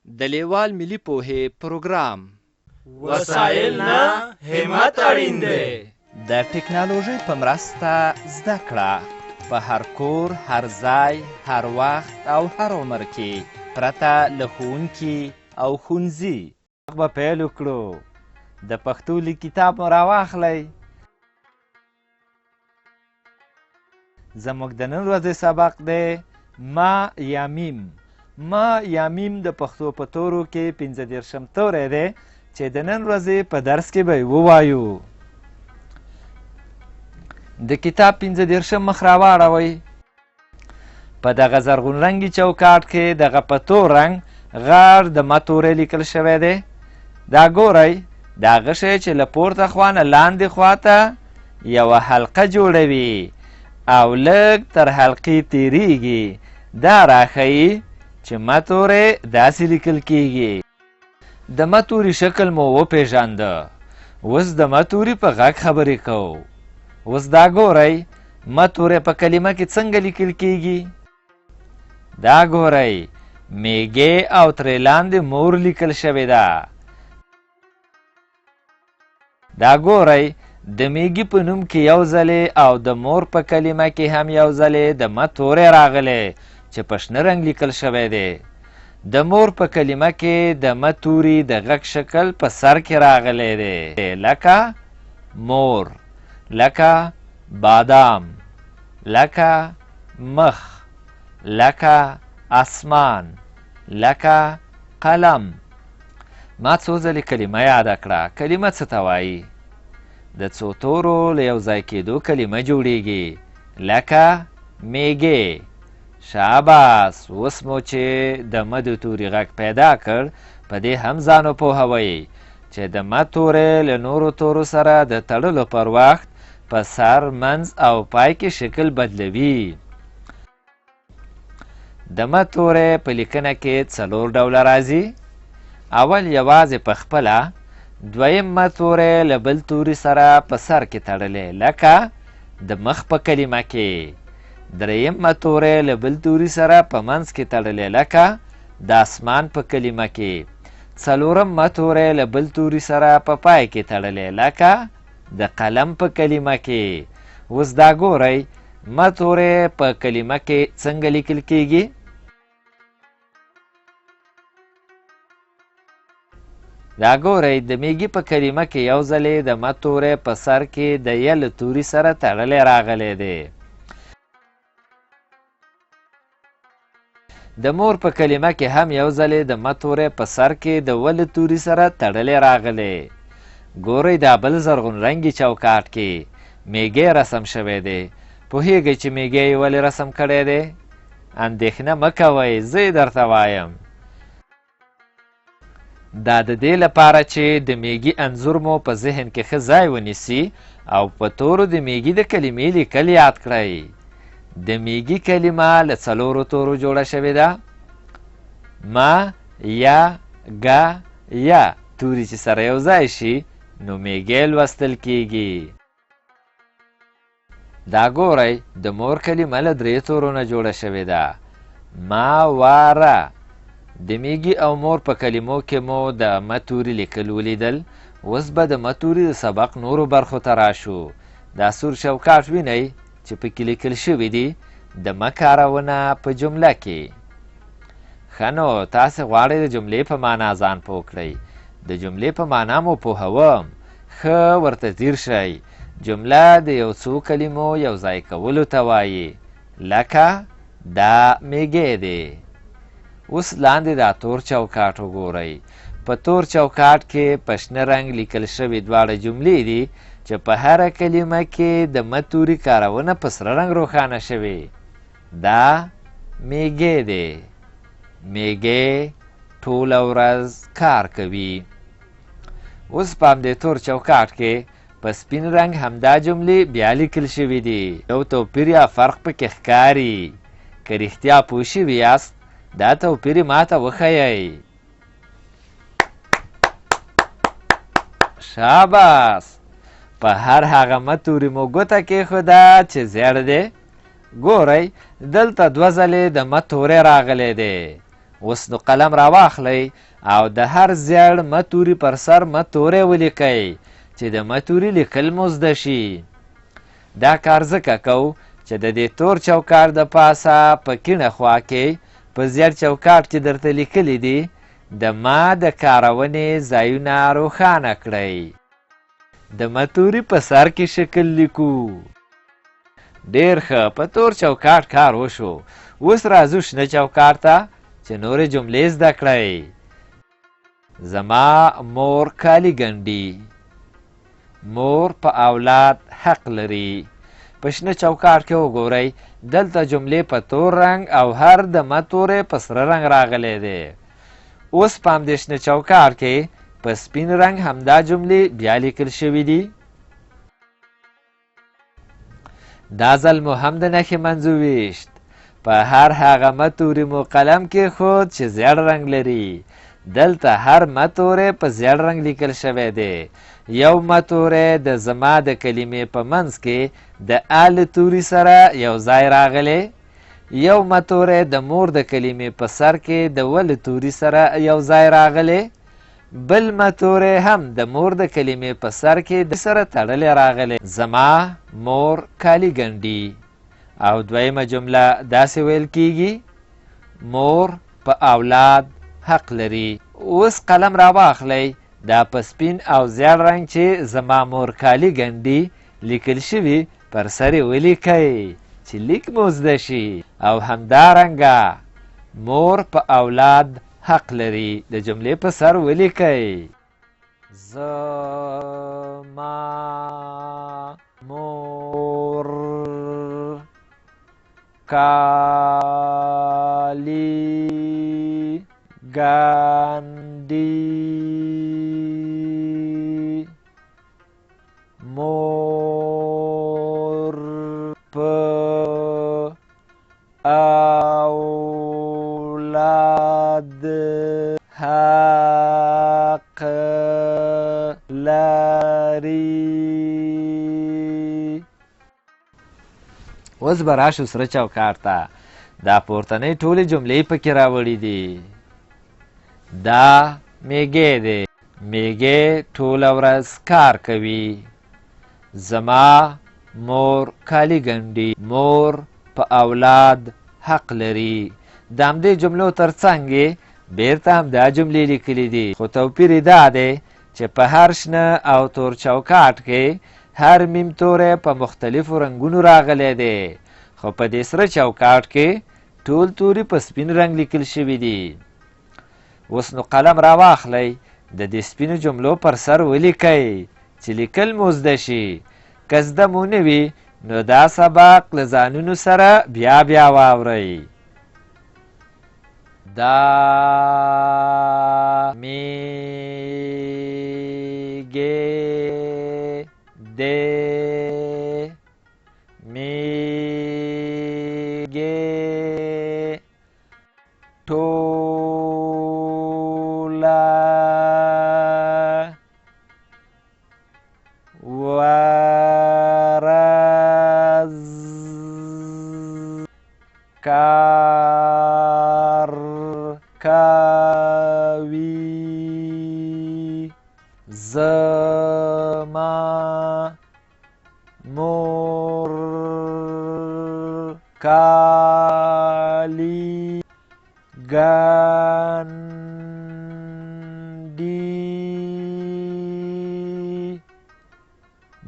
د لیوال ملي پوهې پروګرام وسایل نه همت اړین دی. د ټکنالوژۍ په مرسته زده کړه په هر کور، هر ځای، هر وخت او هر عمر کې پرته له ښوونکي او ښوونځي. به پیل وکړو. د پښتو لیک کتاب مو راواخلی. زموږ د نن ورځې سبق دی ما یا میم. ما یا میم د پښتو په تورو کې 15 توری دی چې د نن ورځې په درس کې به یې ووایو. د کتاب 15 مخ راواړوئ. په دغه زرغون رنګي چوکاټ کې دغه په تور رنګ غار د ما تورې لیکل شوی دی. دا ګورئ، د هغه شی چې له پورته خوا نه لاندې خواته یوه حلقه جوړوي او لږ تر حلقې تیریږي. دا راښیي چې ما تورې داسې لیکل کیږي. د ما توري شکل مو وپېژانده. اوس د ما توري په غږ خبرې کوو. اوس دا ګورئ، ما تورې په کلمه کې څنګه لیکل کیږي. دا ګورئ، میږې او ترې لاندې مور لیکل شوې ده. دا ګورئ، د میږي په نوم کې یو ځلې او د مور په کلمه کې هم یو ځلې د ما تورې راغلی چې په شنه رنګ لیکل شوی دی. د مور په کلمه کې د ما توري د غږ شکل په سر کې راغلی دی، لکه مور، لکه بادام، لکه مخ، لکه اسمان، لکه قلم. ما څو ځلې کلمه یاده کړه. کلمه څه ته وایي؟ د څو تورو له یو ځای کېدو کلمه جوړیږي، لکه میږې. شاباس. اوس مو چې د م د توري غږ پیدا کړ، په دې هم ځان وپوهوئ چې د م تورې له نورو تورو سره د تړلو پر وخت په سر، منځ او پای کې شکل بدلوي. د م تورې په لیکنه کې 4 ډوله راځي. اول یوازې په خپله، دویم م تورې له بل توري سره په سر کې تړلی، لکه د مخ په کلمه کې. دریم م تورې له بل توري سره په منځ کې تړلی، لکه د اسمان په کلمه کې. څلورم م تورې له بل توري سره په پای کې تړلی، لکه د قلم په کلمه کې. اوس دا ګورئ، م تورې په کلمه کې څنګه لیکل کیږي. دا ګورئ، د میږي په کلمه کې یو ځلې د م تورې په سر کې د ی له توري سره تړلی راغلی دی. د مور په کلمه کې هم یو ځلې د م تورې په سر کې د و له توري سره تړلی راغلی. ګورئ، دا بل زرغون رنګي چوکاټ کې میږی رسم شوی دی. پوهیږئ چې میږی یې ولې رسم کړی دی؟ اندېښنه مه کوئ، زه یې درته وایم. دا د دې لپاره چې د میږي انځور مو په ذهن کې ښه ځای ونیسي او په تورو د میږي د کلمې لیکل یاد کړئ. د میږي کلمه له 4 تورو جوړه شوې ده. ما، یا، ګ، یا توري چې سره یو ځای شي نو میږی لوستل کیږي. دا ګورئ، د مور کلمه له 3 تورو نه جوړه شوې ده. ما، واره. د میږي او مور په کلمو کې مو د م توري لیکل ولیدل. اوس به د م توري د سبق نورو برخو ته راشو. دا سور چوکاټ وینئ چې پکې لیکل شوي دي د م کارونه په جمله کې. ښه نو تاسې غواړئ د جملې په معنا ځان پوه کړئ. د جملې په معنا مو پوهوم. ښه ورته ځیر شئ. جمله د یو څو کلمو یو ځای کولو ته وایي، لکه دا میږی دی. اوس لاندې دا تور چوکاټ وګورئ. په تور چوکاټ کې په شنه رنګ لیکل شوي دواړه جملې دي چې په هره کلمه کې د م توري کارونه په سره رنګ روښانه شوي. دا میږی دی. میږی ټوله ورځ کار کوي. اوس په همدې تور چوکاټ کې په سپین رنګ همدا جملې بیا لیکل شوي دي. یو توپیر یا فرق پکې ښکاري. که رښتیا پوه شوي یاست، دا توپیر ما ته وښیئ. شاباس. په هر هغه م توري مو ګوته کېښوده چې زیړ دی. ګورئ، دلته 2 ځلې د م تورې راغلی دی. اوس نو قلم را واخلئ او د هر زیړ متوري پر سر متوری ولیکئ چې د متوري لیکل مو زده شي. دا کار ځکه کوو چې د دې تور چوکاټ د پاسه په کیڼه خوا کې په زیړ چوکاټ کې درته لیکلي دي د ما د کارونې ځایونه روښانه کړئ. د متوري په سر کې شکل لیکو. ډېر ښه، په تور چوکاټ کار وشو. اوس راځو شنه چوکاټ ته چې نورې جملې زده کړئ. زما مور کالي ګنډي. مور په اولاد حق لري. په شنه چوکاټ کې وګورئ دلته جملې په تور رنګ او هر د متورې په سره رنګ راغلی دی. اوس په همدې شنه چوکاټ کې په سپین رنګ همدا جملې بیا لیکل شوي دي. دا ځل مو هم د نښې منځو ویشت. په هر هغه متوري مو قلم کېښود چې زیړ رنګ لري. دلته هر متوری په زیړ رنګ لیکل شوی دی. یو متوری د زما د کلمې په منځ کې د ا له توري سره یو ځای راغلی. یو متوری د مور د کلمې په سر کې د و له توري سره یو ځای راغلی. بل متوری هم د مور د کلمې په سر کې د سره تړلی راغلی. زما مور کالي ګنډي. او دویمه جمله داسې ویل کیږي مور په اولاد حق لري. اوس قلم را واخلئ دا په سپین او زیړ رنګ چې زما مور کالي ګنډي لیکل شوي پر سر یې ولیکئ چې لیک مو زده شي. او همدارنګه مور په اولاد حق لري د جملې په سر ولیکئ. زما مور کالي ګنډي. مور په اولاد حق لري. اوس به راشو سره چوکاټ ته. دا پورتنۍ ټولې جملې پکې راوړي دي. دا میږی دی. میږی ټوله ورځ کار کوي. زما مور کالي ګنډي. مور په اولاد حق لري. د همدې جملو تر څنګ یې بیرته همدا جملې لیکلي دي. خو توپیر یې دا دی چې په هر شنه او تور چوکاټ کې هر میم توری په مختلفو رنګونو راغلی دی. خو په دې سره چوکاټ کې ټول توري په سپین رنګ لیکل شوي دي. اوس نو قلم را واخلئ د دې سپینو جملو پر سر ولیکئ چې لیکل مو زده شي. که زده مو نه وي نو دا سبق له ځانونو سره بیا بیا واورئ. دا میږی دی. میږی ټوله ورځ کار کوي. زما مور کالي ګنډي.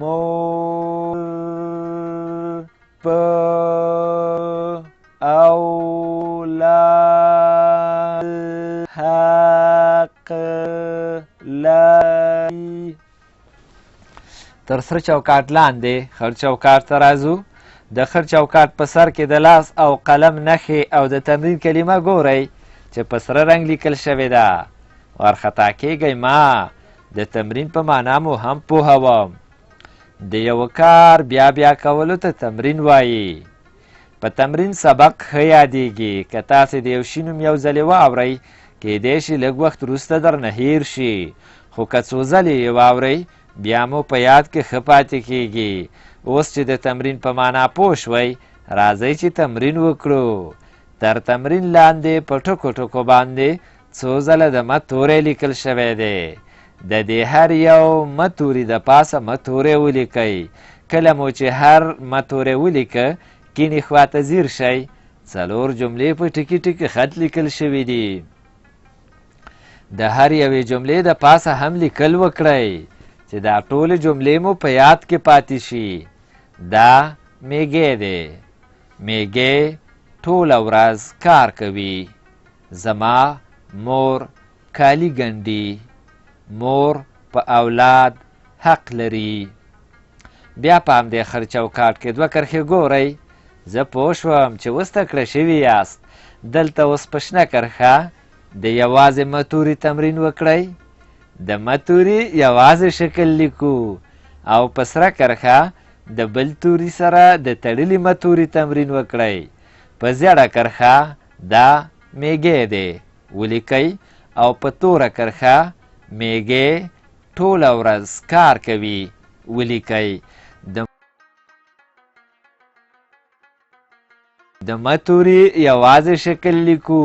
مور په اولاد حق لري. تر سره چوکاټ لاندې خړ چوکاټ ته راځو. د خړ چوکاټ په سر کې د لاس او قلم نښې او د تمرین کلمه ګورئ چې په سره رنګ لیکل شوې ده. وارخطا کیږئ ما. د تمرین په معنا مو هم پوهوم. د یو کار بیا بیا کولو ته تمرین وایي. په تمرین سبق ښه یادیږي. که تاسې د یو شي نوم یو ځلې واورئ کیدای شي لږ وخت وروسته درنه هیر شي. خو که څو ځلې یې واورئ بیا مو په یاد کې ښه پاتې کیږي. اوس چې د تمرین په معنا پوه شوئ راځئ چې تمرین وکړو. تر تمرین لاندې په ټکو ټکو باندې څو ځله د م توری لیکل شوی دی. د دې هر یو م توري د پاسه م توری ولیکئ. کله مو چې هر م توری ولیکه کینې خواته ځیر شئ. 4 جملې په ټکي ټکي خط لیکل شوي دي. د هر یوې جملې د پاسه هم لیکل وکړئ چې دا ټولې جملې مو په یاد کې پاتې شي. دا میږی دی. میږی ټوله ورځ کار کوي. زما مور کالي ګنډي. مور په اولاد حق لري. بیا په همدې خړ چوکاټ کې 2 کرښې ګورئ. زه پوه شوم چې اوس تکړه شوي یاست. دلته اوس په شنه کرښه د یوازې م توري تمرین وکړئ. د م توري یوازې شکل لیکو او په سره کرښه د بل توري سره د تړلي م توري تمرین وکړئ. په زیړه کرښه دا میږی دی ولیکئ او په توره کرښه میږی ټوله ورځ کار کوي ولیکئ. د م توري یوازې شکل لیکو.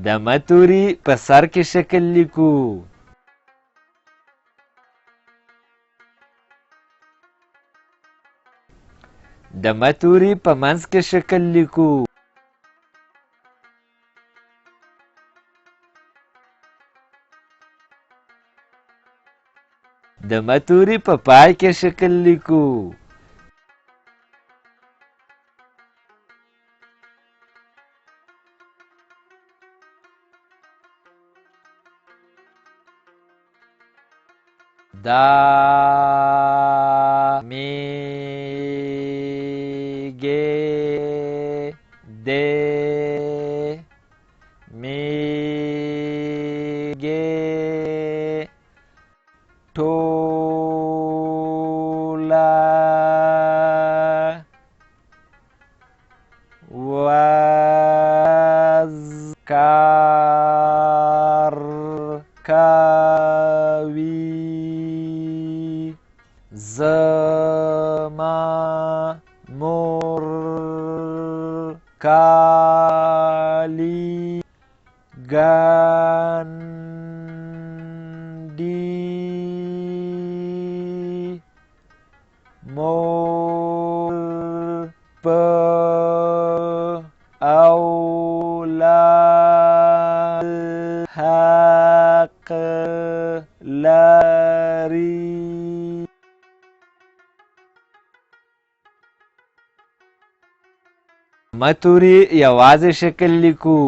د م توري په سر کې شکل لیکو. د م توري په منځ کې شکل لیکو. د م توري په پای کې شکل لیکو. دا میږی دی. میږی ټوله ورځ کار کوي. زما مور کالي ګنډي. مور په اولاد حق لري. م توري یوازې شکل لیکو.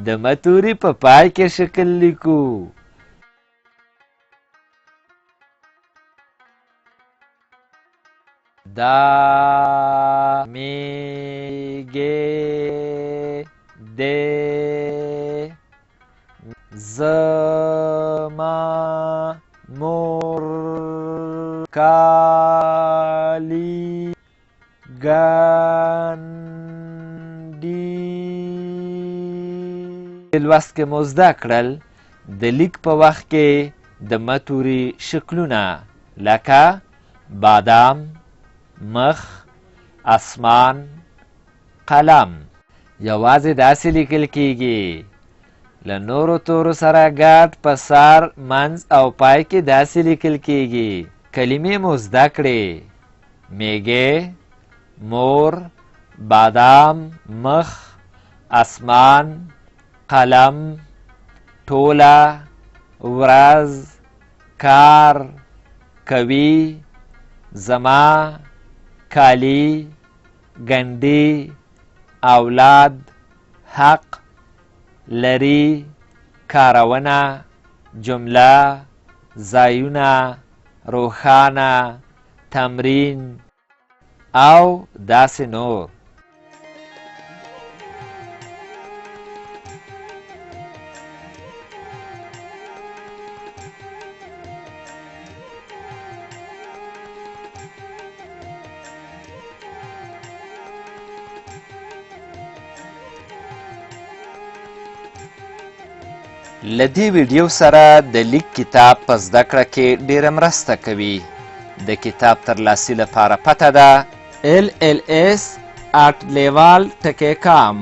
د م توري په پای کې شکل لیکو. دا میږی دی. زما مور کالي ګنډي. لوست کې مو زده کړل د لیک په وخت کې د م توري شکلونه لکه بادام، مخ، اسمان، قلم. یوازې داسې لیکل کیږي. له نورو تورو سره ګډ په سر، منځ او پای کې داسې لیکل کیږي. کلمې مو زده کړې. میږی، مور، بادام، مخ، اسمان، قلم، ټوله ورځ کار کوي. زما کالي ګنډي. اولاد حق لري. کارونه، جمله، ځایونه، روښانه، تمرین او داسې نور. له دې ویډیو سره د لیک کتاب په زده کړه کې ډیره مرسته کوي. د کتاب ترلاسي لپاره پته ده LLS@leval.com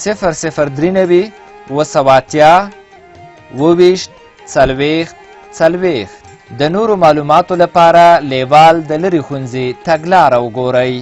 003 280 د نورو معلوماتو لپاره لیوال د لرې ښوونځي تګلاره وګورئ.